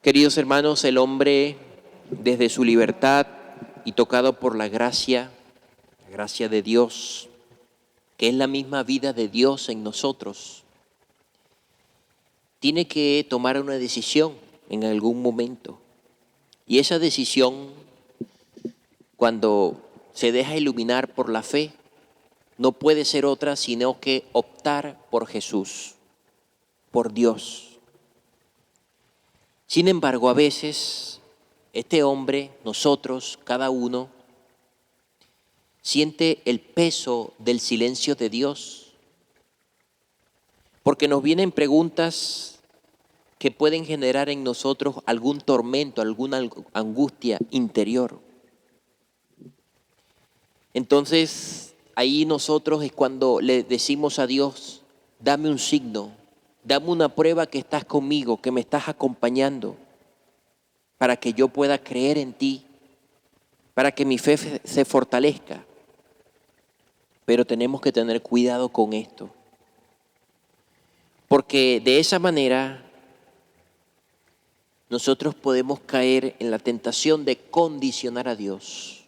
Queridos hermanos, el hombre desde su libertad y tocado por la gracia de Dios, que es la misma vida de Dios en nosotros, tiene que tomar una decisión en algún momento. Y esa decisión, cuando se deja iluminar por la fe, no puede ser otra sino que optar por Jesús, por Dios. Sin embargo, a veces este hombre, nosotros, cada uno, siente el peso del silencio de Dios, porque nos vienen preguntas que pueden generar en nosotros algún tormento, alguna angustia interior. Entonces, ahí nosotros es cuando le decimos a Dios: dame un signo, dame una prueba que estás conmigo, que me estás acompañando, para que yo pueda creer en ti, para que mi fe se fortalezca. Pero tenemos que tener cuidado con esto, porque de esa manera nosotros podemos caer en la tentación de condicionar a Dios.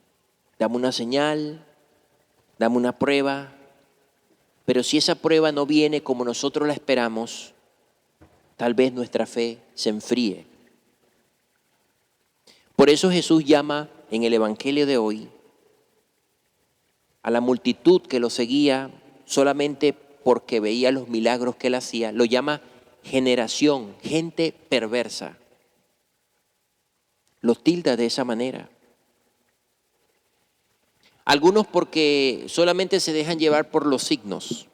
Dame una señal, dame una prueba, pero si esa prueba no viene como nosotros la esperamos, tal vez nuestra fe se enfríe. Por eso Jesús llama en el Evangelio de hoy a la multitud que lo seguía solamente porque veía los milagros que él hacía, lo llama generación, gente perversa. Los tilda de esa manera. Algunos porque solamente se dejan llevar por los signos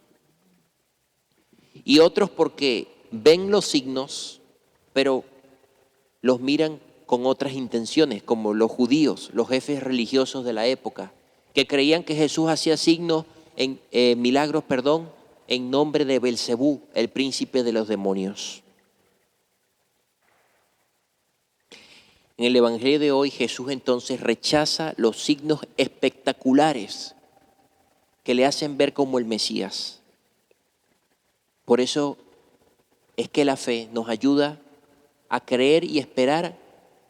y otros porque ven los signos, pero los miran con otras intenciones, como los judíos, los jefes religiosos de la época, que creían que Jesús hacía signos, milagros, en nombre de Belcebú, el príncipe de los demonios. En el Evangelio de hoy, Jesús entonces rechaza los signos espectaculares que le hacen ver como el Mesías. Por eso es que la fe nos ayuda a creer y esperar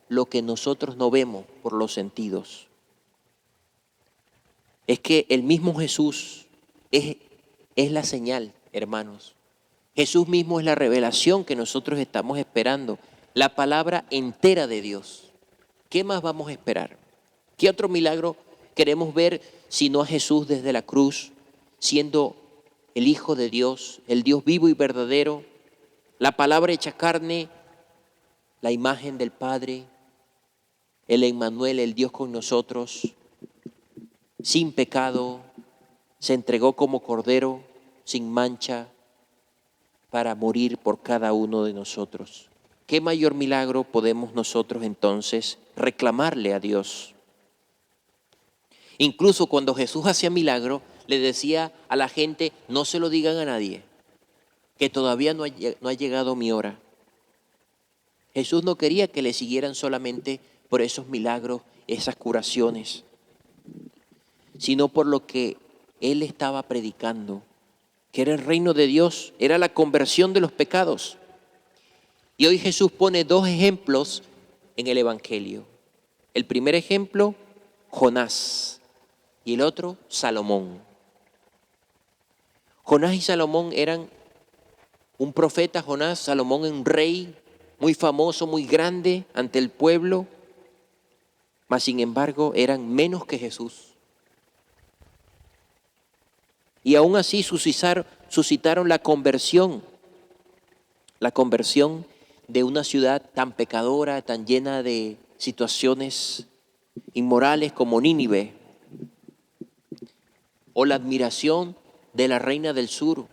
lo que nosotros no vemos por los sentidos. Es que el mismo Jesús es la señal, hermanos. Jesús mismo es la revelación que nosotros estamos esperando, la palabra entera de Dios. ¿Qué más vamos a esperar? ¿Qué otro milagro queremos ver sino a Jesús desde la cruz, siendo el Hijo de Dios, el Dios vivo y verdadero, la palabra hecha carne, la imagen del Padre, el Emmanuel, el Dios con nosotros, sin pecado, se entregó como cordero, sin mancha, para morir por cada uno de nosotros? ¿Qué mayor milagro podemos nosotros entonces reclamarle a Dios? Incluso cuando Jesús hacía milagro, le decía a la gente: no se lo digan a nadie, que todavía no ha llegado mi hora. Jesús no quería que le siguieran solamente por esos milagros, esas curaciones, sino por lo que Él estaba predicando, que era el reino de Dios, era la conversión de los pecados. Y hoy Jesús pone dos ejemplos en el Evangelio. El primer ejemplo, Jonás, y el otro, Salomón. Jonás y Salomón eran un profeta, Jonás, Salomón un rey muy famoso, muy grande ante el pueblo, mas sin embargo eran menos que Jesús. Y aún así suscitaron la conversión de una ciudad tan pecadora, tan llena de situaciones inmorales como Nínive, o la admiración de la reina del sur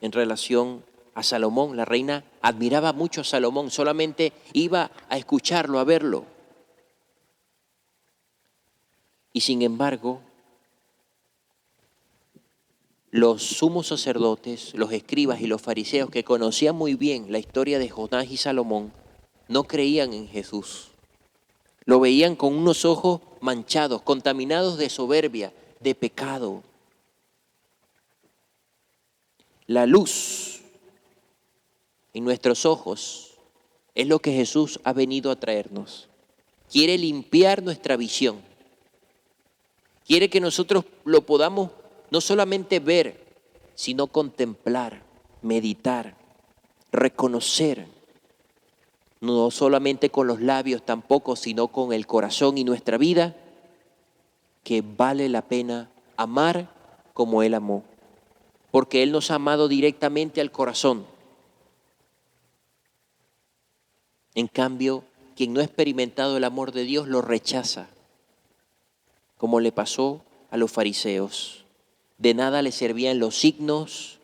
en relación a Salomón. La reina admiraba mucho a Salomón, solamente iba a escucharlo, a verlo. Y sin embargo, los sumos sacerdotes, los escribas y los fariseos, que conocían muy bien la historia de Jonás y Salomón, no creían en Jesús. Lo veían con unos ojos manchados, contaminados de soberbia, de pecado. La luz en nuestros ojos Es lo que Jesús ha venido a traernos. Quiere limpiar nuestra visión. Quiere que nosotros lo podamos no solamente ver, sino contemplar, meditar, reconocer. No solamente con los labios tampoco, sino con el corazón y nuestra vida, que vale la pena amar como Él amó. Porque Él nos ha amado directamente al corazón. En cambio, quien no ha experimentado el amor de Dios lo rechaza, como le pasó a los fariseos. De nada les servían los signos,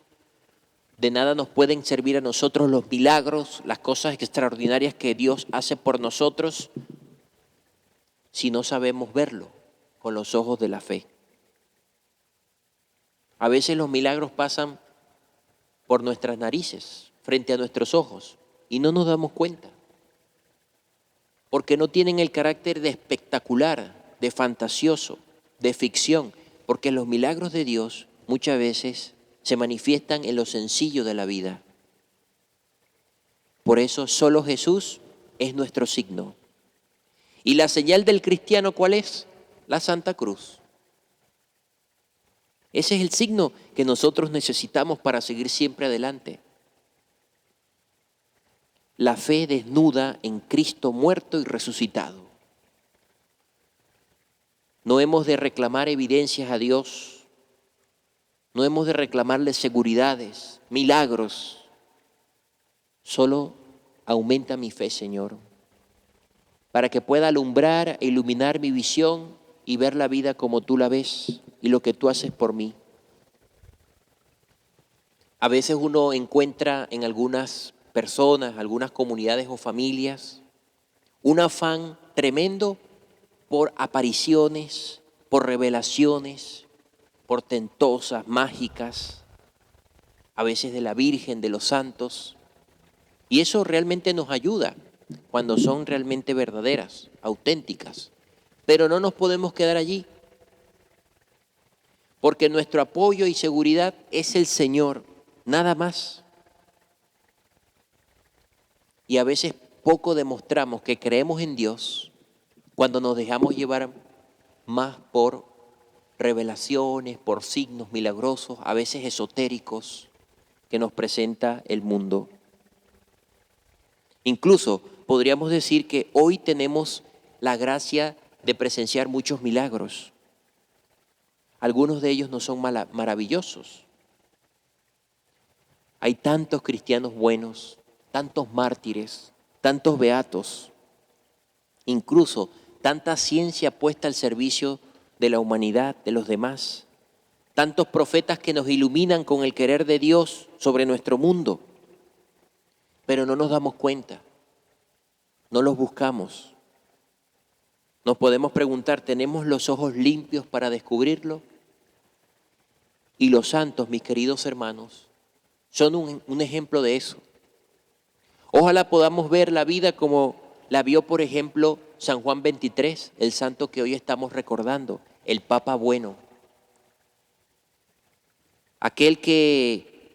de nada nos pueden servir a nosotros los milagros, las cosas extraordinarias que Dios hace por nosotros, si no sabemos verlo con los ojos de la fe. A veces los milagros pasan por nuestras narices, frente a nuestros ojos, y no nos damos cuenta, porque no tienen el carácter de espectacular, de fantasioso, de ficción, porque los milagros de Dios muchas veces se manifiestan en lo sencillo de la vida. Por eso solo Jesús es nuestro signo. ¿Y la señal del cristiano cuál es? La Santa Cruz. Ese es el signo que nosotros necesitamos para seguir siempre adelante. La fe desnuda en Cristo muerto y resucitado. No hemos de reclamar evidencias a Dios. No hemos de reclamarle seguridades, milagros. Solo aumenta mi fe, Señor, para que pueda alumbrar e iluminar mi visión y ver la vida como tú la ves y lo que tú haces por mí. A veces uno encuentra en algunas personas, algunas comunidades o familias, un afán tremendo por apariciones, por revelaciones, portentosas, mágicas, a veces de la Virgen, de los santos. Y eso realmente nos ayuda cuando son realmente verdaderas, auténticas. Pero no nos podemos quedar allí, porque nuestro apoyo y seguridad es el Señor, nada más. Y a veces poco demostramos que creemos en Dios cuando nos dejamos llevar más por revelaciones, por signos milagrosos, a veces esotéricos, que nos presenta el mundo. Incluso podríamos decir que hoy tenemos la gracia de presenciar muchos milagros. Algunos de ellos no son maravillosos. Hay tantos cristianos buenos, tantos mártires, tantos beatos, incluso tanta ciencia puesta al servicio de la humanidad, de los demás, tantos profetas que nos iluminan con el querer de Dios sobre nuestro mundo, pero no nos damos cuenta, no los buscamos. Nos podemos preguntar, ¿tenemos los ojos limpios para descubrirlo? Y los santos, mis queridos hermanos, son un ejemplo de eso. Ojalá podamos ver la vida como la vio, por ejemplo, San Juan XXIII, el santo que hoy estamos recordando, el Papa bueno. Aquel que,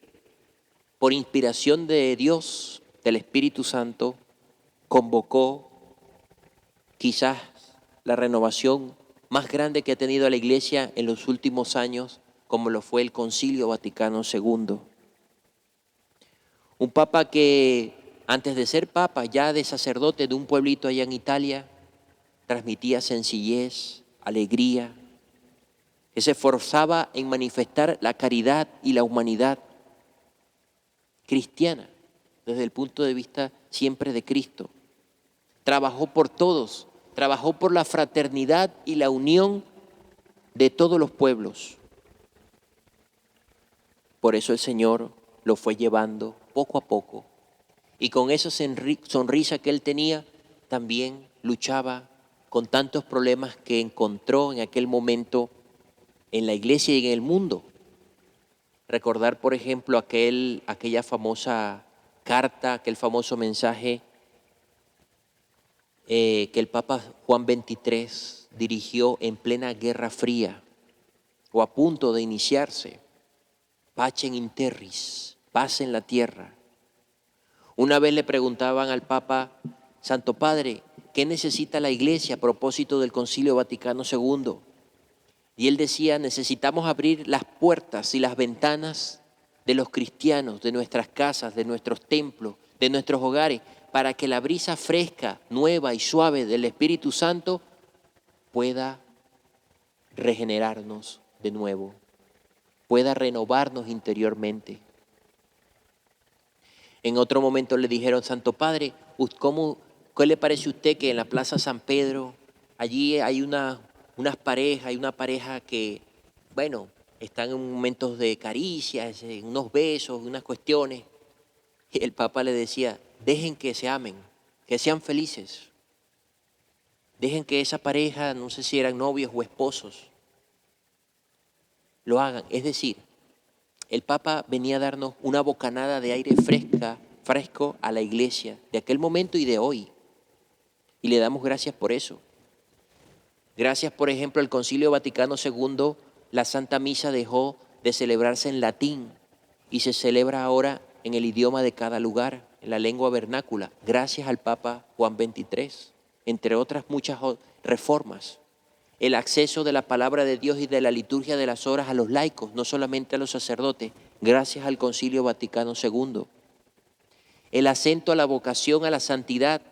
por inspiración de Dios, del Espíritu Santo, convocó quizás la renovación más grande que ha tenido la Iglesia en los últimos años, como lo fue el Concilio Vaticano II. Un papa que antes de ser papa, ya de sacerdote de un pueblito allá en Italia, transmitía sencillez, alegría, que se esforzaba en manifestar la caridad y la humanidad cristiana, desde el punto de vista siempre de Cristo. Trabajó por todos, trabajó por la fraternidad y la unión de todos los pueblos. Por eso el Señor lo fue llevando poco a poco. Y con esa sonrisa que él tenía, también luchaba con tantos problemas que encontró en aquel momento en la iglesia y en el mundo. Recordar, por ejemplo, aquella famosa carta, aquel famoso mensaje que el Papa Juan XXIII dirigió en plena Guerra Fría o a punto de iniciarse. Pacem in terris, paz en la tierra. Una vez le preguntaban al Papa, Santo Padre, ¿qué necesita la Iglesia a propósito del Concilio Vaticano II? Y él decía, necesitamos abrir las puertas y las ventanas de los cristianos, de nuestras casas, de nuestros templos, de nuestros hogares, para que la brisa fresca, nueva y suave del Espíritu Santo pueda regenerarnos de nuevo, pueda renovarnos interiormente. En otro momento le dijeron, Santo Padre, ¿qué le parece a usted que en la Plaza San Pedro, allí hay unas parejas, hay una pareja que, bueno, están en momentos de caricias, en unos besos, unas cuestiones? Y el Papa le decía, dejen que se amen, que sean felices. Dejen que esa pareja, no sé si eran novios o esposos, lo hagan. Es decir, el Papa venía a darnos una bocanada de aire fresco a la iglesia de aquel momento y de hoy. Y le damos gracias por eso. Gracias, por ejemplo, al Concilio Vaticano II, la Santa Misa dejó de celebrarse en latín y se celebra ahora en el idioma de cada lugar, en la lengua vernácula, gracias al Papa Juan XXIII, entre otras muchas reformas. El acceso de la palabra de Dios y de la liturgia de las horas a los laicos, no solamente a los sacerdotes, gracias al Concilio Vaticano II. El acento a la vocación a la santidad,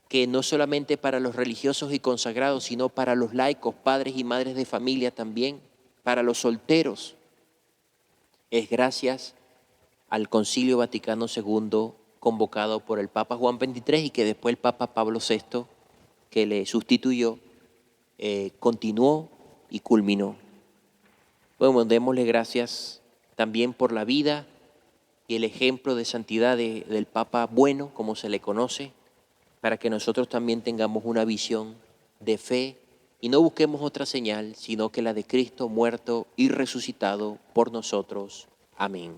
que no solamente para los religiosos y consagrados, sino para los laicos, padres y madres de familia también, para los solteros, es gracias al Concilio Vaticano II convocado por el Papa Juan XXIII y que después el Papa Pablo VI, que le sustituyó, continuó y culminó. Bueno, démosle gracias también por la vida y el ejemplo de santidad del Papa bueno, como se le conoce, para que nosotros también tengamos una visión de fe y no busquemos otra señal, sino que la de Cristo muerto y resucitado por nosotros. Amén.